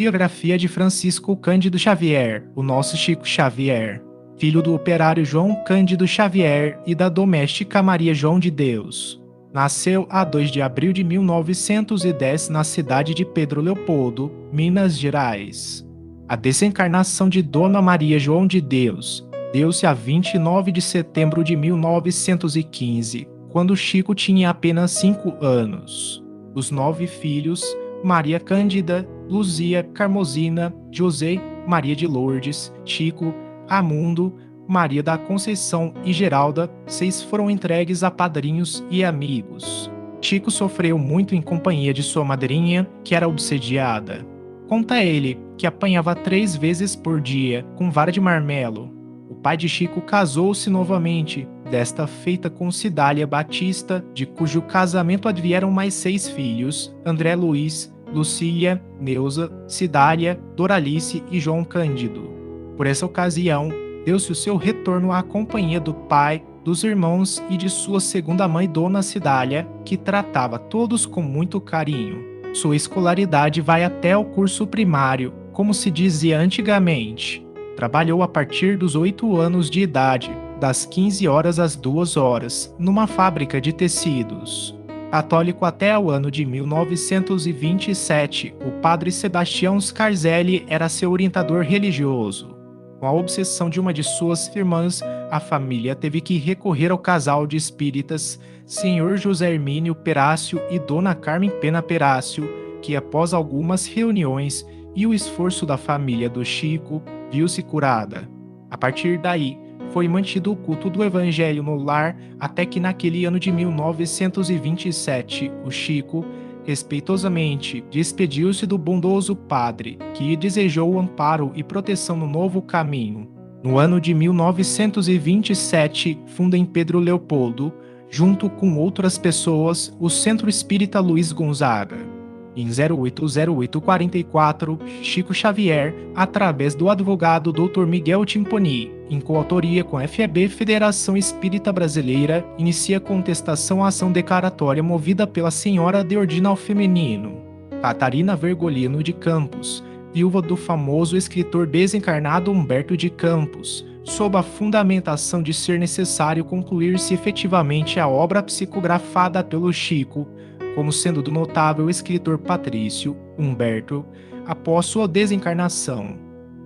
Biografia de Francisco Cândido Xavier, o nosso Chico Xavier, filho do operário João Cândido Xavier e da doméstica Maria João de Deus. Nasceu a 2 de abril de 1910 na cidade de Pedro Leopoldo, Minas Gerais. A desencarnação de Dona Maria João de Deus deu-se a 29 de setembro de 1915, quando Chico tinha apenas 5 anos. Os 9 filhos, Maria Cândida, Luzia, Carmosina, José, Maria de Lourdes, Chico, Amundo, Maria da Conceição e Geralda, 6 foram entregues a padrinhos e amigos. Chico sofreu muito em companhia de sua madrinha, que era obsediada. Conta ele que apanhava 3 vezes por dia com vara de marmelo. O pai de Chico casou-se novamente, desta feita com Cidália Batista, de cujo casamento advieram mais 6 filhos, André Luiz, Lucília, Neuza, Cidália, Doralice e João Cândido. Por essa ocasião, deu-se o seu retorno à companhia do pai, dos irmãos e de sua segunda mãe, Dona Cidália, que tratava todos com muito carinho. Sua escolaridade vai até o curso primário, como se dizia antigamente. Trabalhou a partir dos 8 anos de idade, das 15 horas às 2 horas, numa fábrica de tecidos. Católico até o ano de 1927, o padre Sebastião Scarzelli era seu orientador religioso. Com a obsessão de uma de suas irmãs, a família teve que recorrer ao casal de espíritas, Senhor José Hermínio Perácio e Dona Carmen Pena Perácio, que após algumas reuniões e o esforço da família do Chico, viu-se curada. A partir daí, foi mantido o culto do Evangelho no lar até que naquele ano de 1927, o Chico, respeitosamente, despediu-se do bondoso padre, que desejou amparo e proteção no novo caminho. No ano de 1927, funda em Pedro Leopoldo, junto com outras pessoas, o Centro Espírita Luiz Gonzaga. Em 080844, Chico Xavier, através do advogado Dr. Miguel Timponi, em coautoria com a FEB Federação Espírita Brasileira, inicia contestação à ação declaratória movida pela senhora de ordinal feminino, Catarina Vergolino de Campos, viúva do famoso escritor desencarnado Humberto de Campos, sob a fundamentação de ser necessário concluir-se efetivamente a obra psicografada pelo Chico, como sendo do notável escritor Patrício Humberto, após sua desencarnação.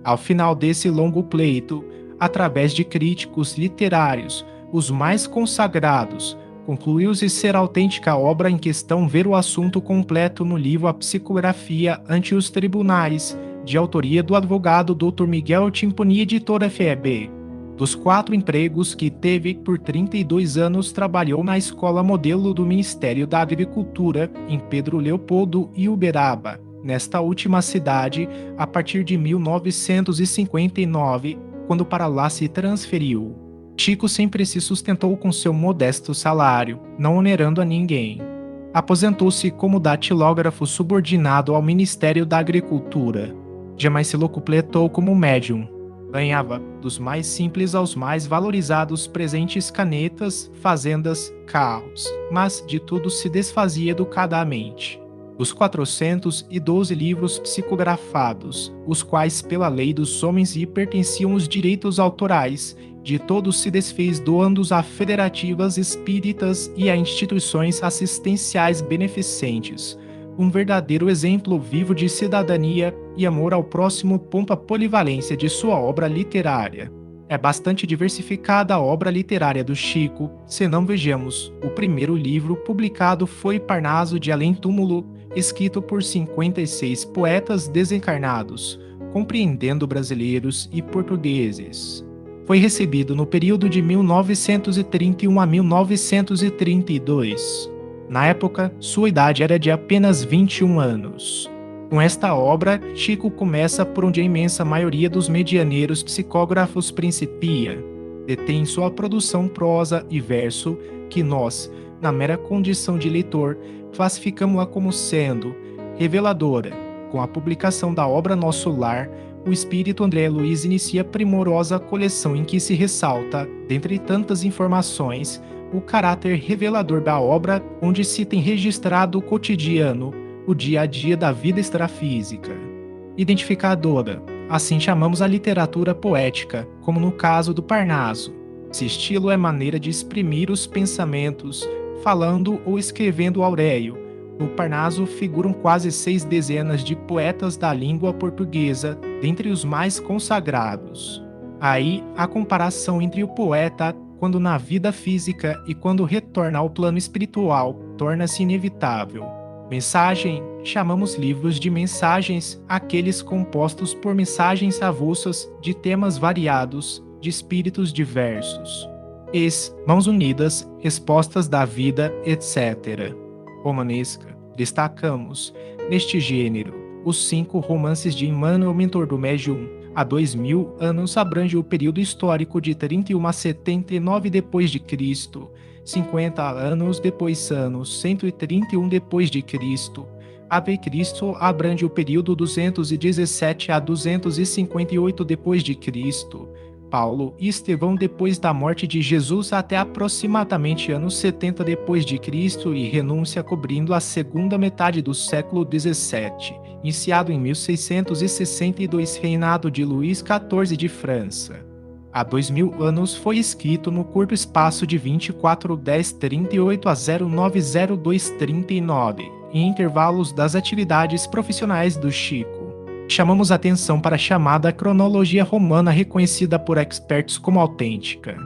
Ao final desse longo pleito, através de críticos literários, os mais consagrados, concluiu-se ser autêntica a obra em questão ver o assunto completo no livro A Psicografia ante os Tribunais, de autoria do advogado Dr. Miguel Timponi, editora FEB. Dos 4 empregos que teve, por 32 anos trabalhou na Escola Modelo do Ministério da Agricultura, em Pedro Leopoldo e Uberaba, nesta última cidade, a partir de 1959, quando para lá se transferiu. Chico sempre se sustentou com seu modesto salário, não onerando a ninguém. Aposentou-se como datilógrafo subordinado ao Ministério da Agricultura. Jamais se locupletou como médium. Ganhava dos mais simples aos mais valorizados presentes canetas, fazendas, carros, mas de tudo se desfazia educadamente. Os 412 livros psicografados, os quais pela lei dos homens lhe pertenciam os direitos autorais, de todos se desfez doando-os a federativas espíritas e a instituições assistenciais beneficentes, um verdadeiro exemplo vivo de cidadania e amor ao próximo ponto a polivalência de sua obra literária. É bastante diversificada a obra literária do Chico, se não vejamos, o primeiro livro publicado foi Parnaso de Além Túmulo, escrito por 56 poetas desencarnados, compreendendo brasileiros e portugueses. Foi recebido no período de 1931 a 1932. Na época, sua idade era de apenas 21 anos. Com esta obra, Chico começa por onde a imensa maioria dos medianeiros psicógrafos principia. Detém sua produção prosa e verso, que nós, na mera condição de leitor, classificamos-la como sendo reveladora. Com a publicação da obra Nosso Lar, o espírito André Luiz inicia primorosa coleção em que se ressalta, dentre tantas informações, o caráter revelador da obra, onde se tem registrado o cotidiano, o dia a dia da vida extrafísica. Identificadora. Assim chamamos a literatura poética, como no caso do Parnaso. Esse estilo é maneira de exprimir os pensamentos, falando ou escrevendo Aurélio. No Parnaso figuram quase 6 dezenas de poetas da língua portuguesa, dentre os mais consagrados. Aí, a comparação entre o poeta, quando na vida física e quando retorna ao plano espiritual, torna-se inevitável. Mensagem: chamamos livros de mensagens aqueles compostos por mensagens avulsas de temas variados, de espíritos diversos. Mãos unidas, respostas da vida, etc. Romanesca. Destacamos, neste gênero, os 5 romances de Emmanuel Mentor do Médium. Há 2000 anos abrange o período histórico de 31 a 79 d.C., 50 anos depois anos 131 d.C. A.V. Cristo abrange o período 217 a 258 d.C. Paulo e Estevão depois da morte de Jesus até aproximadamente anos 70 d.C. e renúncia cobrindo a segunda metade do século 17, iniciado em 1662, reinado de Luís XIV de França. Há 2000 anos foi escrito no curto espaço de 24/10/38 a 09/02/39, em intervalos das atividades profissionais do Chico. Chamamos atenção para a chamada cronologia romana reconhecida por expertos como autêntica.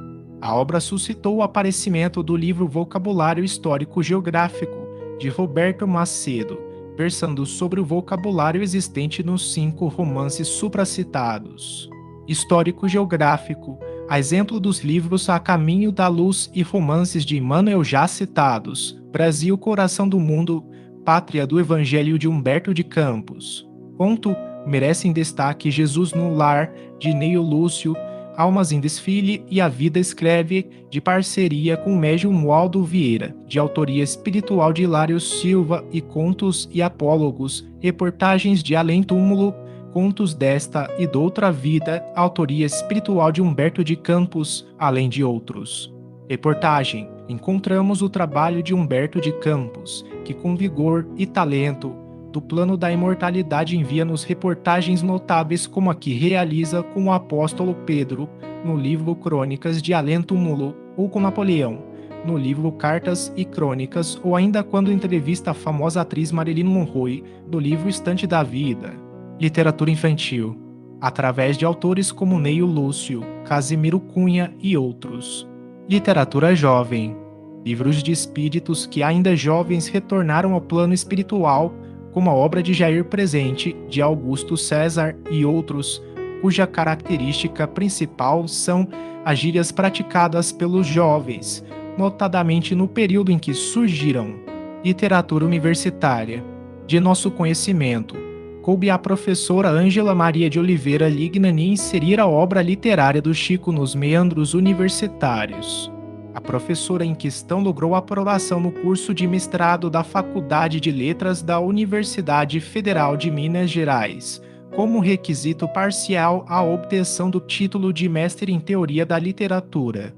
A obra suscitou o aparecimento do livro Vocabulário Histórico Geográfico, de Roberto Macedo, versando sobre o vocabulário existente nos 5 romances supracitados. Histórico-geográfico, a exemplo dos livros A Caminho da Luz e romances de Emmanuel já citados, Brasil, Coração do Mundo, Pátria do Evangelho de Humberto de Campos. Conto merecem destaque Jesus no Lar, de Neio Lúcio, Almas em Desfile e A Vida Escreve, de parceria com o médium Waldo Vieira, de autoria espiritual de Hilário Silva, e Contos e Apólogos, reportagens de Além Túmulo, Contos desta e doutra vida, autoria espiritual de Humberto de Campos, além de outros. Reportagem: encontramos o trabalho de Humberto de Campos, que com vigor e talento do plano da imortalidade envia-nos reportagens notáveis como a que realiza com o apóstolo Pedro, no livro Crônicas de Além Túmulo, ou com Napoleão, no livro Cartas e Crônicas, ou ainda quando entrevista a famosa atriz Marilyn Monroe, no livro Estante da Vida. Literatura infantil, através de autores como Neio Lúcio, Casimiro Cunha e outros. Literatura jovem, livros de espíritos que ainda jovens retornaram ao plano espiritual, como a obra de Jair Presente, de Augusto César e outros, cuja característica principal são as gírias praticadas pelos jovens, notadamente no período em que surgiram. Literatura universitária. De nosso conhecimento, coube à professora Ângela Maria de Oliveira Lignani inserir a obra literária do Chico nos meandros universitários. A professora em questão logrou aprovação no curso de mestrado da Faculdade de Letras da Universidade Federal de Minas Gerais, como requisito parcial à obtenção do título de mestre em Teoria da Literatura.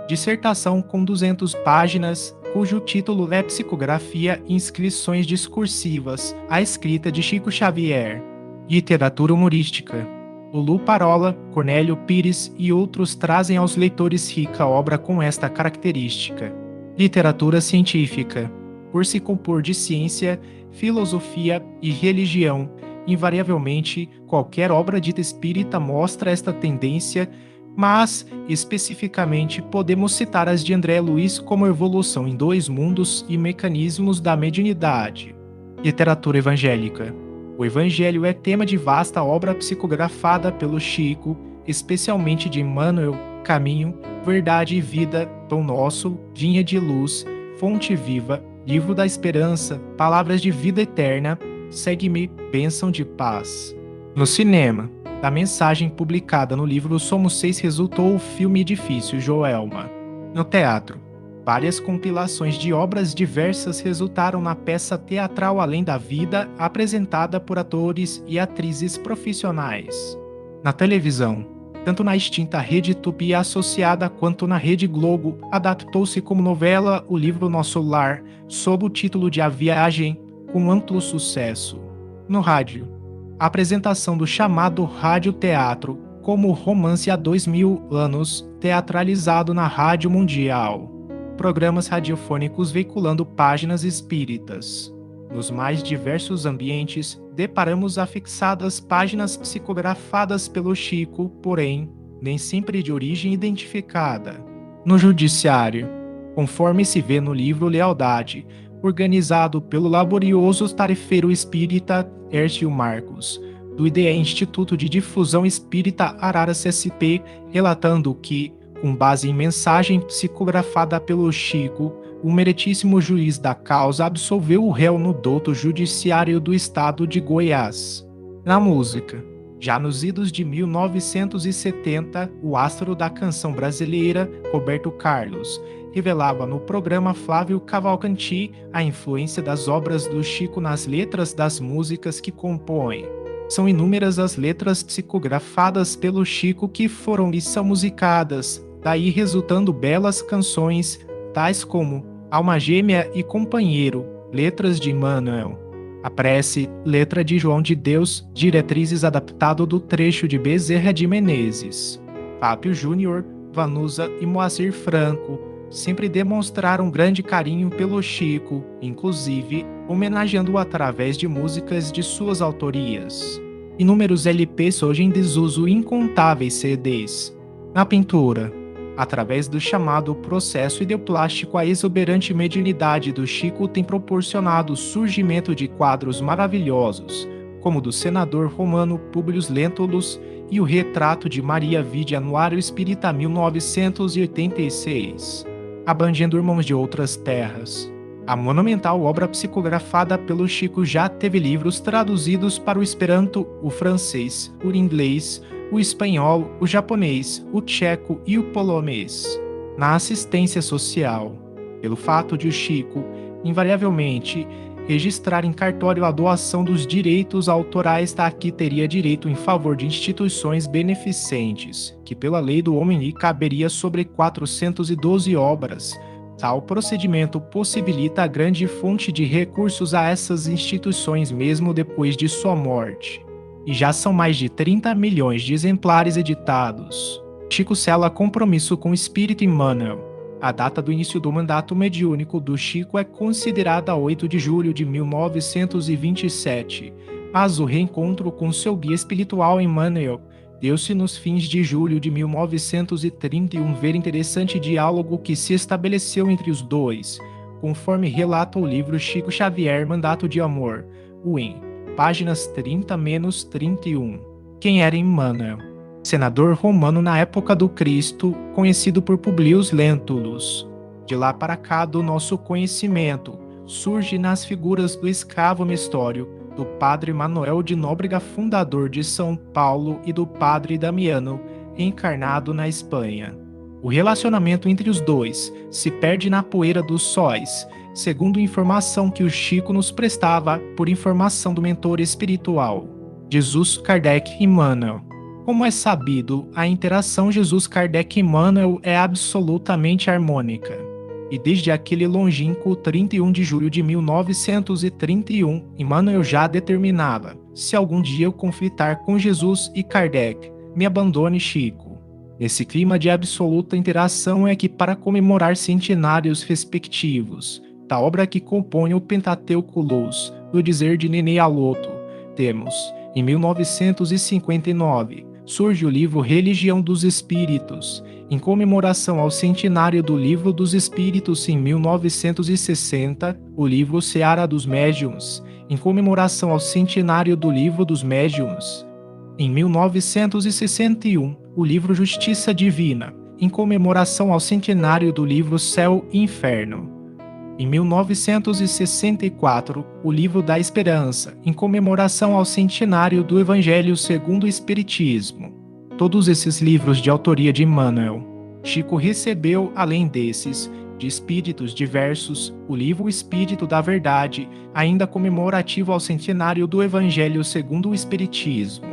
Dissertação com 200 páginas, cujo título é Psicografia e Inscrições Discursivas, a escrita de Chico Xavier. Literatura humorística. Lulu Parola, Cornélio Pires e outros trazem aos leitores rica obra com esta característica. Literatura científica. Por se compor de ciência, filosofia e religião, invariavelmente, qualquer obra dita espírita mostra esta tendência, mas, especificamente, podemos citar as de André Luiz como Evolução em Dois Mundos e Mecanismos da Mediunidade. Literatura evangélica. O Evangelho é tema de vasta obra psicografada pelo Chico, especialmente de Emmanuel, Caminho, Verdade e Vida, Pão Nosso, Vinha de Luz, Fonte Viva, Livro da Esperança, Palavras de Vida Eterna, Segue-me, Bênção de Paz. No cinema, da mensagem publicada no livro Somos Seis resultou o filme Edifício Joelma. No teatro, várias compilações de obras diversas resultaram na peça teatral Além da Vida, apresentada por atores e atrizes profissionais. Na televisão, tanto na extinta Rede Tupi associada quanto na Rede Globo, adaptou-se como novela o livro Nosso Lar, sob o título de A Viagem, com amplo sucesso. No rádio, A apresentação do chamado radioteatro como romance há 2000 anos, teatralizado na Rádio Mundial. Programas radiofônicos veiculando páginas espíritas. Nos mais diversos ambientes, deparamos afixadas páginas psicografadas pelo Chico, porém, nem sempre de origem identificada. No judiciário, conforme se vê no livro Lealdade, organizado pelo laborioso tarefeiro espírita Hércio Marcos, do IDE Instituto de Difusão Espírita Araras SP, relatando que, com base em mensagem psicografada pelo Chico, o meritíssimo juiz da causa absolveu o réu no douto judiciário do estado de Goiás. Na música, já nos idos de 1970, o astro da canção brasileira, Roberto Carlos, revelava no programa Flávio Cavalcanti a influência das obras do Chico nas letras das músicas que compõem. São inúmeras as letras psicografadas pelo Chico que foram e são musicadas, daí resultando belas canções, tais como Alma Gêmea e Companheiro, letras de Emmanuel. A Prece, letra de João de Deus, diretrizes adaptado do trecho de Bezerra de Menezes. Fábio Júnior, Vanusa e Moacir Franco sempre demonstraram grande carinho pelo Chico, inclusive homenageando-o através de músicas de suas autorias. Inúmeros LPs hoje em desuso, incontáveis CDs. Na pintura, através do chamado processo ideoplástico, a exuberante mediunidade do Chico tem proporcionado o surgimento de quadros maravilhosos, como o do senador romano Públio Lentulus e o retrato de Maria Vide Anuário Espírita 1986, abrangendo irmãos de outras terras. A monumental obra psicografada pelo Chico já teve livros traduzidos para o esperanto, o francês, o inglês, o espanhol, o japonês, o tcheco e o polonês. Na assistência social, pelo fato de o Chico, invariavelmente, registrar em cartório a doação dos direitos autorais, daqui teria direito em favor de instituições beneficentes, que pela lei do homem lhe caberia sobre 412 obras. Tal procedimento possibilita a grande fonte de recursos a essas instituições mesmo depois de sua morte. E já são mais de 30 milhões de exemplares editados. Chico sela compromisso com o Espírito Emmanuel. A data do início do mandato mediúnico do Chico é considerada 8 de julho de 1927, mas o reencontro com seu guia espiritual Emmanuel deu-se nos fins de julho de 1931. Ver interessante diálogo que se estabeleceu entre os dois, conforme relata o livro Chico Xavier Mandato de Amor, UEM, páginas 30-31. Quem era Emmanuel? Senador romano na época do Cristo, conhecido por Publio Lentulus. De lá para cá, do nosso conhecimento, surge nas figuras do escravo Nestório, do padre Manuel de Nóbrega, fundador de São Paulo, e do padre Damiano, encarnado na Espanha. O relacionamento entre os dois se perde na poeira dos sóis, segundo informação que o Chico nos prestava por informação do mentor espiritual, Jesus Kardec e Emmanuel. Como é sabido, a interação Jesus-Kardec-Emmanuel é absolutamente harmônica. E desde aquele longínquo 31 de julho de 1931, Emmanuel já determinava: se algum dia eu conflitar com Jesus e Kardec, me abandone, Chico. Nesse clima de absoluta interação é que, para comemorar centenários respectivos da obra que compõe o Pentateuco Luz, do dizer de Nenê Aloto, temos, em 1959, surge o livro Religião dos Espíritos, em comemoração ao centenário do Livro dos Espíritos. Em 1960, o livro Seara dos Médiuns, em comemoração ao centenário do Livro dos Médiuns. Em 1961, o livro Justiça Divina, em comemoração ao centenário do livro Céu e Inferno. Em 1964, o livro da Esperança, em comemoração ao centenário do Evangelho segundo o Espiritismo. Todos esses livros de autoria de Emmanuel. Chico recebeu, além desses, de espíritos diversos, o livro Espírito da Verdade, ainda comemorativo ao centenário do Evangelho segundo o Espiritismo.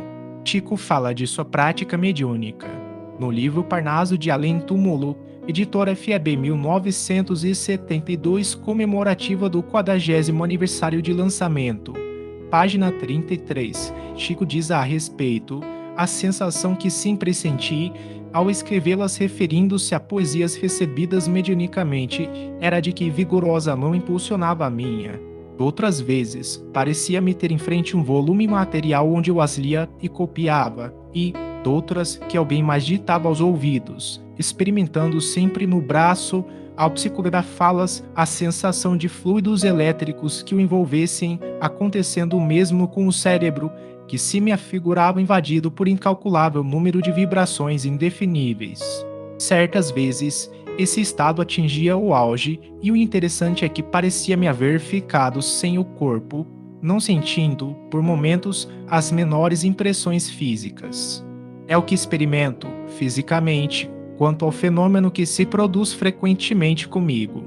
Chico fala de sua prática mediúnica no livro Parnaso de Além Túmulo, editora FEB 1972, comemorativa do 40º aniversário de lançamento. página 33, Chico diz a respeito: a sensação que sempre senti ao escrevê-las referindo-se a poesias recebidas mediunicamente era de que vigorosa mão impulsionava a minha. Outras vezes, parecia-me ter em frente um volume material onde eu as lia e copiava, e, doutras, que alguém mais ditava aos ouvidos, experimentando sempre no braço, ao psicografá-las, a sensação de fluidos elétricos que o envolvessem, acontecendo o mesmo com o cérebro, que se me afigurava invadido por incalculável número de vibrações indefiníveis. Certas vezes, esse estado atingia o auge, e o interessante é que parecia-me haver ficado sem o corpo, não sentindo, por momentos, as menores impressões físicas. É o que experimento, fisicamente, quanto ao fenômeno que se produz frequentemente comigo.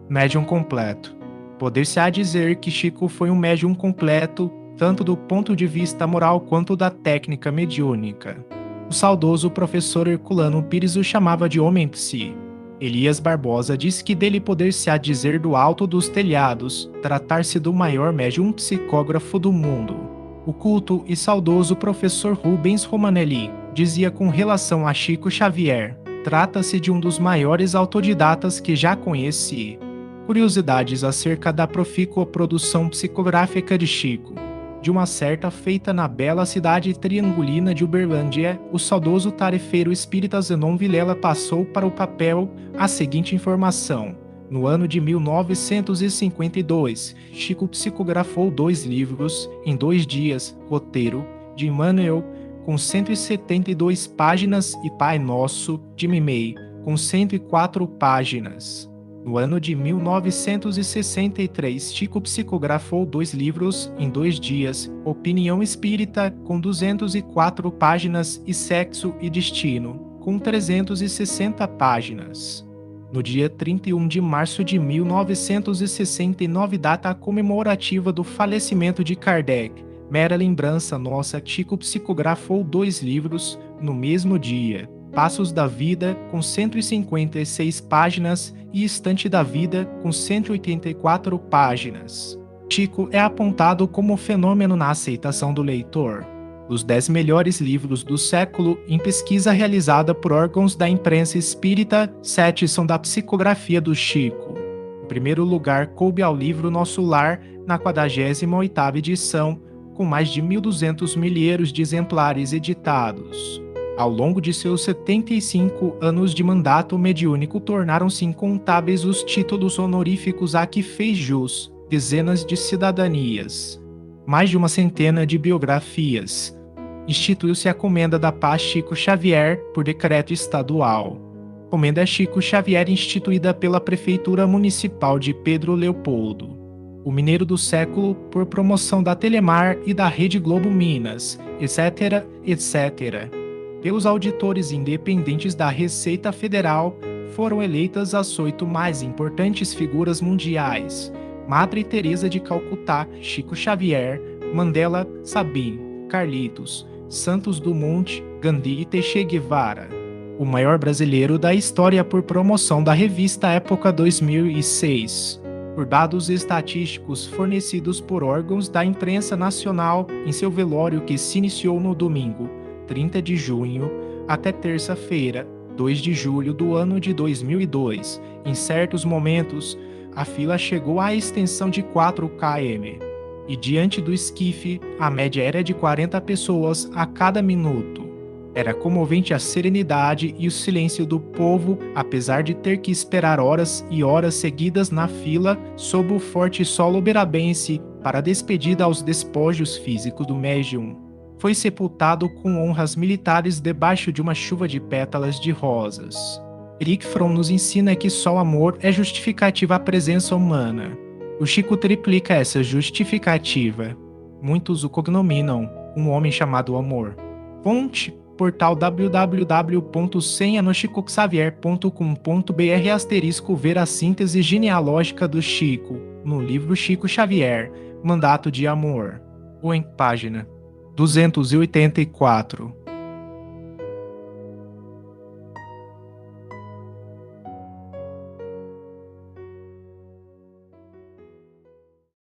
Médium completo. Poder-se-á dizer que Chico foi um médium completo, tanto do ponto de vista moral quanto da técnica mediúnica. O saudoso professor Herculano Pires o chamava de homem psi. Elias Barbosa diz que dele poder-se-á dizer do alto dos telhados, tratar-se do maior médium psicógrafo do mundo. O culto e saudoso professor Rubens Romanelli dizia com relação a Chico Xavier: trata-se de um dos maiores autodidatas que já conheci. Curiosidades acerca da profícua produção psicográfica de Chico. De uma certa feita na bela cidade triangulina de Uberlândia, o saudoso tarefeiro espírita Zenon Vilela passou para o papel a seguinte informação: no ano de 1952, Chico psicografou 2 livros, em 2 dias, roteiro, de Emmanuel, com 172 páginas, e Pai Nosso, de Mimei, com 104 páginas. No ano de 1963, Chico psicografou 2 livros, em 2 dias, Opinião Espírita, com 204 páginas, e Sexo e Destino, com 360 páginas. No dia 31 de março de 1969, data comemorativa do falecimento de Kardec, mera lembrança nossa, Chico psicografou 2 livros, no mesmo dia, Passos da Vida, com 156 páginas, e Estante da Vida, com 184 páginas. Chico é apontado como fenômeno na aceitação do leitor. Os 10 melhores livros do século, em pesquisa realizada por órgãos da imprensa espírita, 7 são da psicografia do Chico. Em primeiro lugar, coube ao livro Nosso Lar, na 48ª edição, com mais de 1.200 milheiros de exemplares editados. Ao longo de seus 75 anos de mandato mediúnico, tornaram-se incontáveis os títulos honoríficos a que fez jus, dezenas de cidadanias, mais de uma centena de biografias. Instituiu-se a Comenda da Paz Chico Xavier por decreto estadual. Comenda Chico Xavier instituída pela Prefeitura Municipal de Pedro Leopoldo. O Mineiro do Século por promoção da Telemar e da Rede Globo Minas, etc., etc. Pelos auditores independentes da Receita Federal, foram eleitas as 8 mais importantes figuras mundiais: Madre Teresa de Calcutá, Chico Xavier, Mandela, Sabin, Carlitos, Santos Dumont, Gandhi e Che Guevara. O maior brasileiro da história por promoção da revista Época 2006. Por dados estatísticos fornecidos por órgãos da imprensa nacional em seu velório que se iniciou no domingo, 30 de junho, até terça-feira, 2 de julho do ano de 2002. Em certos momentos, a fila chegou à extensão de 4 km. E diante do esquife, a média era de 40 pessoas a cada minuto. Era comovente a serenidade e o silêncio do povo, apesar de ter que esperar horas e horas seguidas na fila sob o forte solo uberabense para a despedida aos despojos físicos do médium. Foi sepultado com honras militares debaixo de uma chuva de pétalas de rosas. Erich Fromm nos ensina que só o amor é justificativa à presença humana. O Chico triplica essa justificativa. Muitos o cognominam, um homem chamado amor. Fonte: portal www.senhanochicoxavier.com.br * ver a síntese genealógica do Chico, no livro Chico Xavier, Mandato de Amor. Ou em página 284.